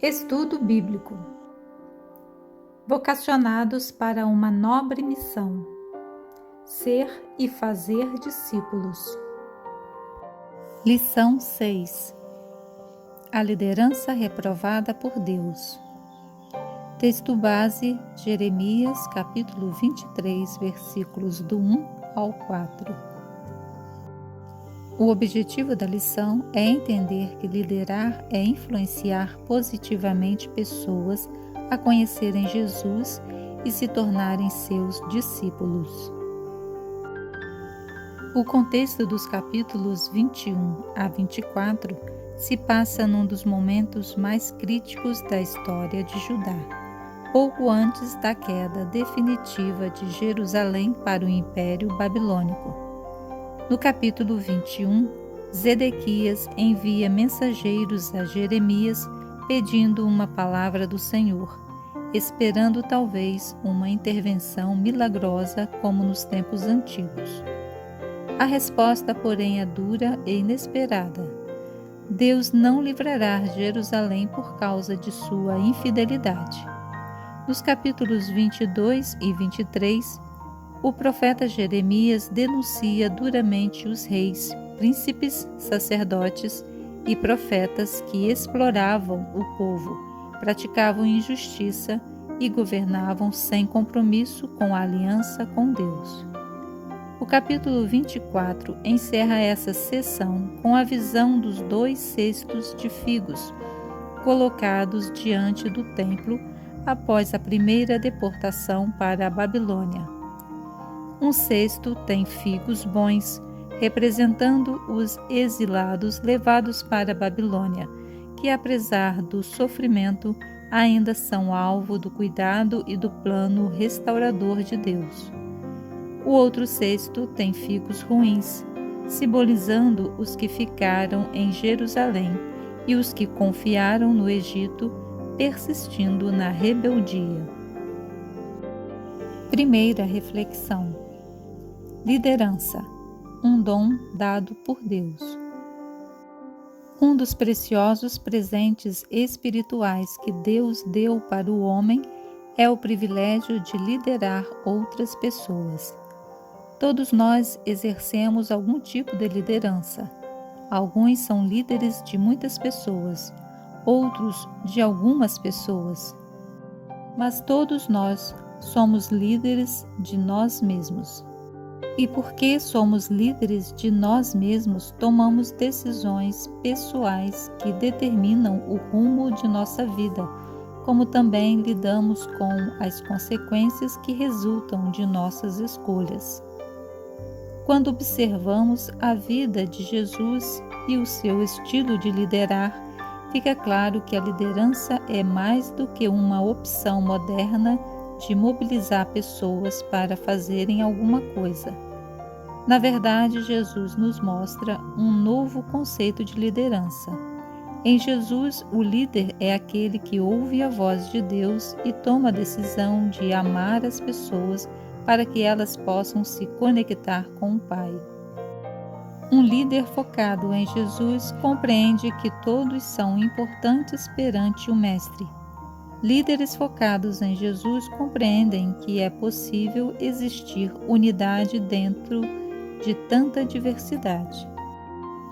Estudo bíblico. Vocacionados para uma nobre missão: ser e fazer discípulos. Lição 6. A liderança reprovada por Deus. Texto base: Jeremias, capítulo 23, versículos do 1 ao 4. O objetivo da lição é entender que liderar é influenciar positivamente pessoas a conhecerem Jesus e se tornarem seus discípulos. O contexto dos capítulos 21 a 24 se passa num dos momentos mais críticos da história de Judá, pouco antes da queda definitiva de Jerusalém para o Império Babilônico. No capítulo 21, Zedequias envia mensageiros a Jeremias pedindo uma palavra do Senhor, esperando talvez uma intervenção milagrosa como nos tempos antigos. A resposta, porém, é dura e inesperada. Deus não livrará Jerusalém por causa de sua infidelidade. Nos capítulos 22 e 23, o profeta Jeremias denuncia duramente os reis, príncipes, sacerdotes e profetas que exploravam o povo, praticavam injustiça e governavam sem compromisso com a aliança com Deus. O capítulo 24 encerra essa seção com a visão dos 2 cestos de figos colocados diante do templo após a primeira deportação para a Babilônia. Um cesto tem figos bons, representando os exilados levados para a Babilônia, que apesar do sofrimento, ainda são alvo do cuidado e do plano restaurador de Deus. O outro cesto tem figos ruins, simbolizando os que ficaram em Jerusalém e os que confiaram no Egito, persistindo na rebeldia. Primeira reflexão: liderança, um dom dado por Deus. Um dos preciosos presentes espirituais que Deus deu para o homem é o privilégio de liderar outras pessoas. Todos nós exercemos algum tipo de liderança. Alguns são líderes de muitas pessoas, outros de algumas pessoas. Mas todos nós somos líderes de nós mesmos. E porque somos líderes de nós mesmos, tomamos decisões pessoais que determinam o rumo de nossa vida, como também lidamos com as consequências que resultam de nossas escolhas. Quando observamos a vida de Jesus e o seu estilo de liderar, fica claro que a liderança é mais do que uma opção moderna de mobilizar pessoas para fazerem alguma coisa. Na verdade, Jesus nos mostra um novo conceito de liderança. Em Jesus, o líder é aquele que ouve a voz de Deus e toma a decisão de amar as pessoas para que elas possam se conectar com o Pai. Um líder focado em Jesus compreende que todos são importantes perante o Mestre. Líderes focados em Jesus compreendem que é possível existir unidade dentro de tanta diversidade.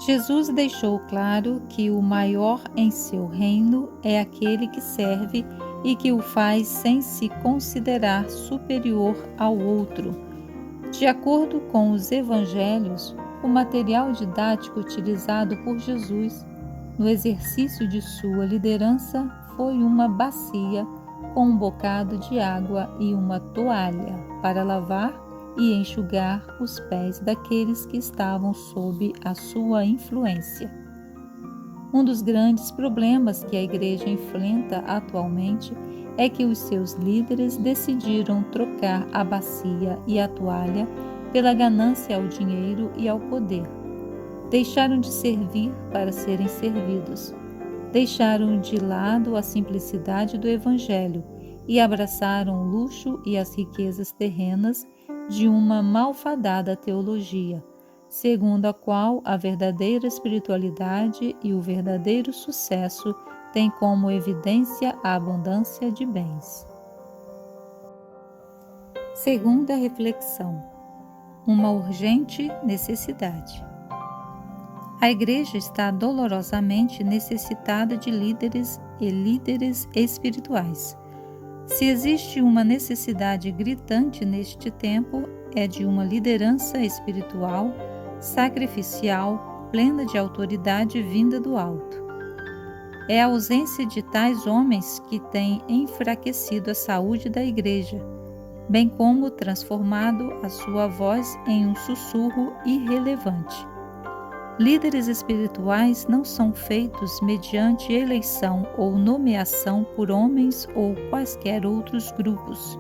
Jesus deixou claro que o maior em seu reino é aquele que serve e que o faz sem se considerar superior ao outro. De acordo com os evangelhos, o material didático utilizado por Jesus no exercício de sua liderança foi uma bacia com um bocado de água e uma toalha para lavar e enxugar os pés daqueles que estavam sob a sua influência. Um dos grandes problemas que a Igreja enfrenta atualmente é que os seus líderes decidiram trocar a bacia e a toalha pela ganância ao dinheiro e ao poder. Deixaram de servir para serem servidos. Deixaram de lado a simplicidade do Evangelho e abraçaram o luxo e as riquezas terrenas de uma malfadada teologia, segundo a qual a verdadeira espiritualidade e o verdadeiro sucesso tem como evidência a abundância de bens. Segunda reflexão: uma urgente necessidade. A Igreja está dolorosamente necessitada de líderes e líderes espirituais. Se existe uma necessidade gritante neste tempo, é de uma liderança espiritual, sacrificial, plena de autoridade vinda do alto. É a ausência de tais homens que tem enfraquecido a saúde da Igreja, bem como transformado a sua voz em um sussurro irrelevante. Líderes espirituais não são feitos mediante eleição ou nomeação por homens ou quaisquer outros grupos.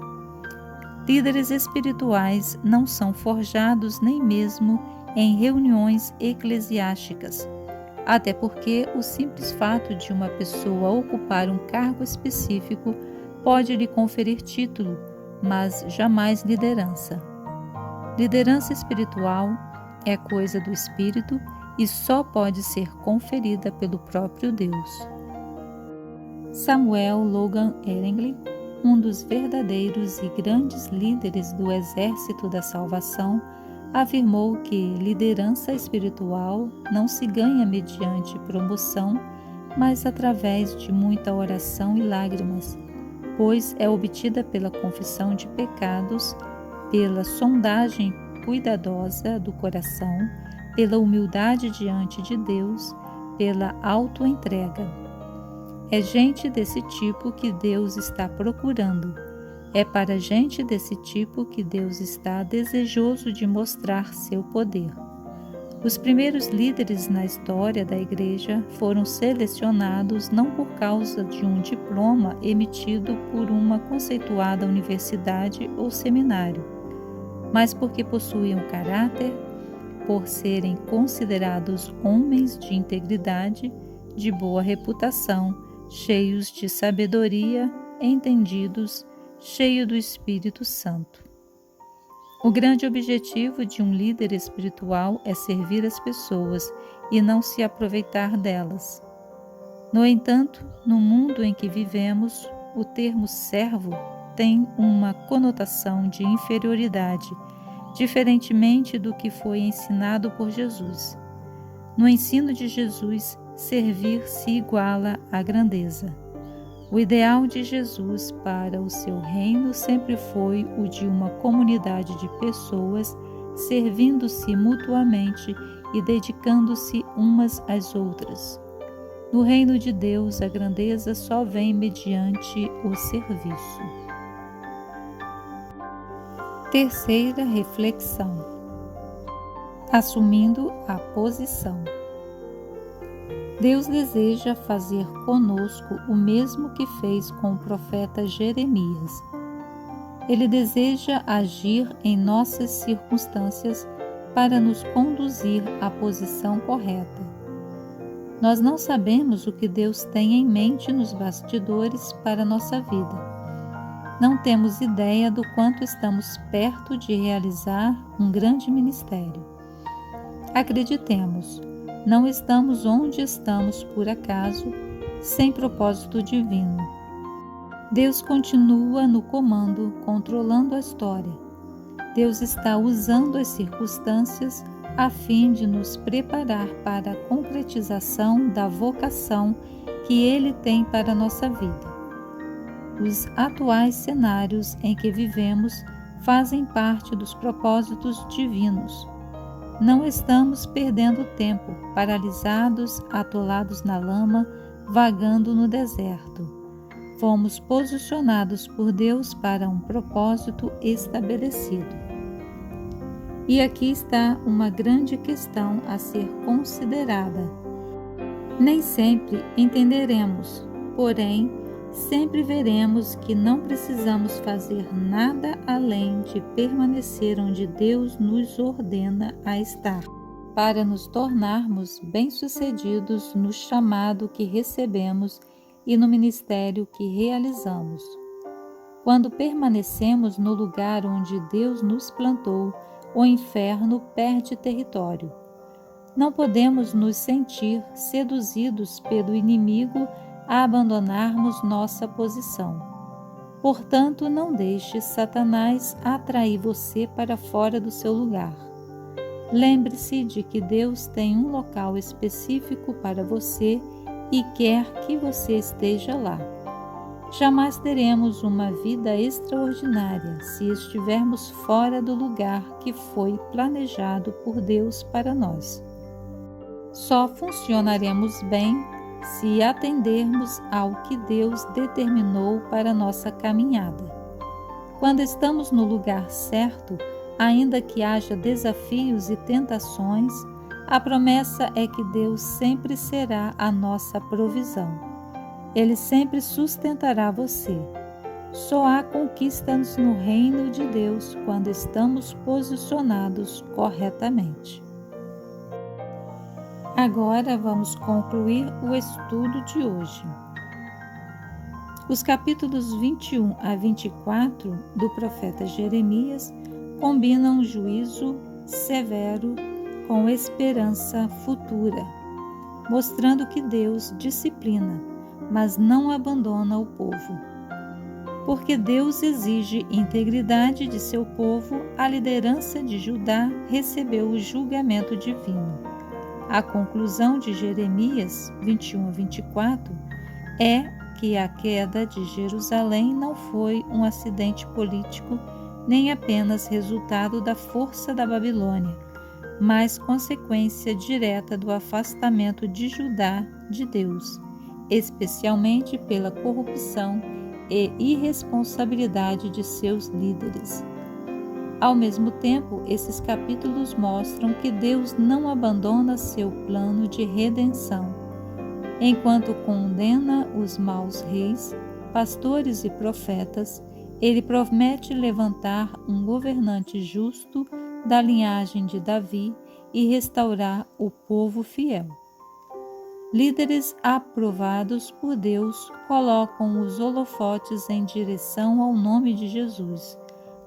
Líderes espirituais não são forjados nem mesmo em reuniões eclesiásticas, até porque o simples fato de uma pessoa ocupar um cargo específico pode lhe conferir título, mas jamais liderança. Liderança espiritual é coisa do Espírito e só pode ser conferida pelo próprio Deus. Samuel Logan Ehrenglund, um dos verdadeiros e grandes líderes do Exército da Salvação, afirmou que liderança espiritual não se ganha mediante promoção, mas através de muita oração e lágrimas, pois é obtida pela confissão de pecados, pela sondagem cuidadosa do coração, pela humildade diante de Deus, pela autoentrega. É gente desse tipo que Deus está procurando. É para gente desse tipo que Deus está desejoso de mostrar seu poder. Os primeiros líderes na história da Igreja foram selecionados não por causa de um diploma emitido por uma conceituada universidade ou seminário, mas porque possuíam caráter, por serem considerados homens de integridade, de boa reputação, cheios de sabedoria, entendidos, cheios do Espírito Santo. O grande objetivo de um líder espiritual é servir as pessoas e não se aproveitar delas. No entanto, no mundo em que vivemos, o termo servo tem uma conotação de inferioridade, diferentemente do que foi ensinado por Jesus. No ensino de Jesus, servir se iguala à grandeza. O ideal de Jesus para o seu reino sempre foi o de uma comunidade de pessoas servindo-se mutuamente e dedicando-se umas às outras. No reino de Deus, a grandeza só vem mediante o serviço. Terceira reflexão: assumindo a posição. Deus deseja fazer conosco o mesmo que fez com o profeta Jeremias. Ele deseja agir em nossas circunstâncias para nos conduzir à posição correta. Nós não sabemos o que Deus tem em mente nos bastidores para a nossa vida. Não temos ideia do quanto estamos perto de realizar um grande ministério. Acreditemos, não estamos onde estamos por acaso, sem propósito divino. Deus continua no comando, controlando a história. Deus está usando as circunstâncias a fim de nos preparar para a concretização da vocação que Ele tem para a nossa vida. Os atuais cenários em que vivemos fazem parte dos propósitos divinos. Não estamos perdendo tempo, paralisados, atolados na lama, vagando no deserto. Fomos posicionados por Deus para um propósito estabelecido. E aqui está uma grande questão a ser considerada. Nem sempre entenderemos, porém, sempre veremos que não precisamos fazer nada além de permanecer onde Deus nos ordena a estar, para nos tornarmos bem-sucedidos no chamado que recebemos e no ministério que realizamos. Quando permanecemos no lugar onde Deus nos plantou, o inferno perde território. Não podemos nos sentir seduzidos pelo inimigo a abandonarmos nossa posição. Portanto, não deixe Satanás atrair você para fora do seu lugar. Lembre-se de que Deus tem um local específico para você e quer que você esteja lá. Jamais teremos uma vida extraordinária se estivermos fora do lugar que foi planejado por Deus para nós. Só funcionaremos bem se atendermos ao que Deus determinou para nossa caminhada. Quando estamos no lugar certo, ainda que haja desafios e tentações, a promessa é que Deus sempre será a nossa provisão. Ele sempre sustentará você. Só há conquistas no reino de Deus quando estamos posicionados corretamente. Agora vamos concluir o estudo de hoje. Os capítulos 21 a 24 do profeta Jeremias combinam juízo severo com esperança futura, mostrando que Deus disciplina, mas não abandona o povo. Porque Deus exige integridade de seu povo, a liderança de Judá recebeu o julgamento divino. A conclusão de Jeremias 21 a 24 é que a queda de Jerusalém não foi um acidente político, nem apenas resultado da força da Babilônia, mas consequência direta do afastamento de Judá de Deus, especialmente pela corrupção e irresponsabilidade de seus líderes. Ao mesmo tempo, esses capítulos mostram que Deus não abandona seu plano de redenção. Enquanto condena os maus reis, pastores e profetas, ele promete levantar um governante justo da linhagem de Davi e restaurar o povo fiel. Líderes aprovados por Deus colocam os holofotes em direção ao nome de Jesus,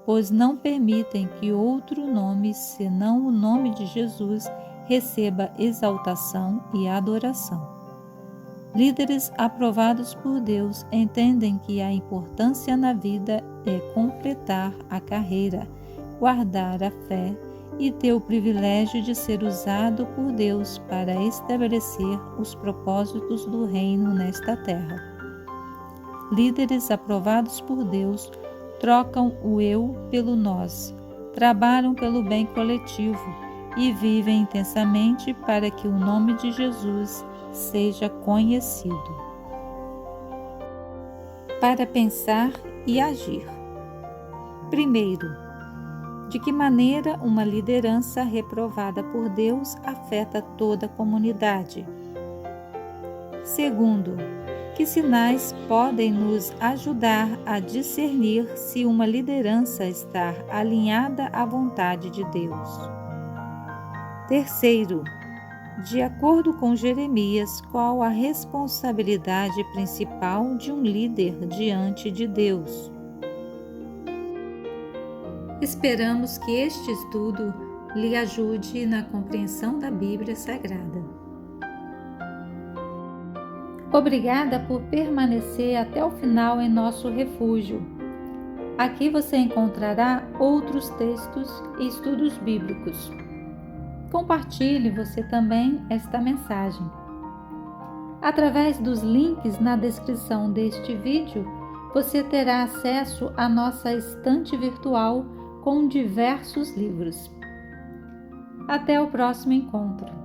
pois não permitem que outro nome, senão o nome de Jesus, receba exaltação e adoração. Líderes aprovados por Deus entendem que a importância na vida é completar a carreira, guardar a fé e ter o privilégio de ser usado por Deus para estabelecer os propósitos do reino nesta terra. Líderes aprovados por Deus trocam o eu pelo nós, trabalham pelo bem coletivo e vivem intensamente para que o nome de Jesus seja conhecido. Para pensar e agir. Primeiro, de que maneira uma liderança reprovada por Deus afeta toda a comunidade? Segundo, que sinais podem nos ajudar a discernir se uma liderança está alinhada à vontade de Deus? Terceiro, de acordo com Jeremias, qual a responsabilidade principal de um líder diante de Deus? Esperamos que este estudo lhe ajude na compreensão da Bíblia Sagrada. Obrigada por permanecer até o final em nosso refúgio. Aqui você encontrará outros textos e estudos bíblicos. Compartilhe você também esta mensagem. Através dos links na descrição deste vídeo, você terá acesso à nossa estante virtual com diversos livros. Até o próximo encontro.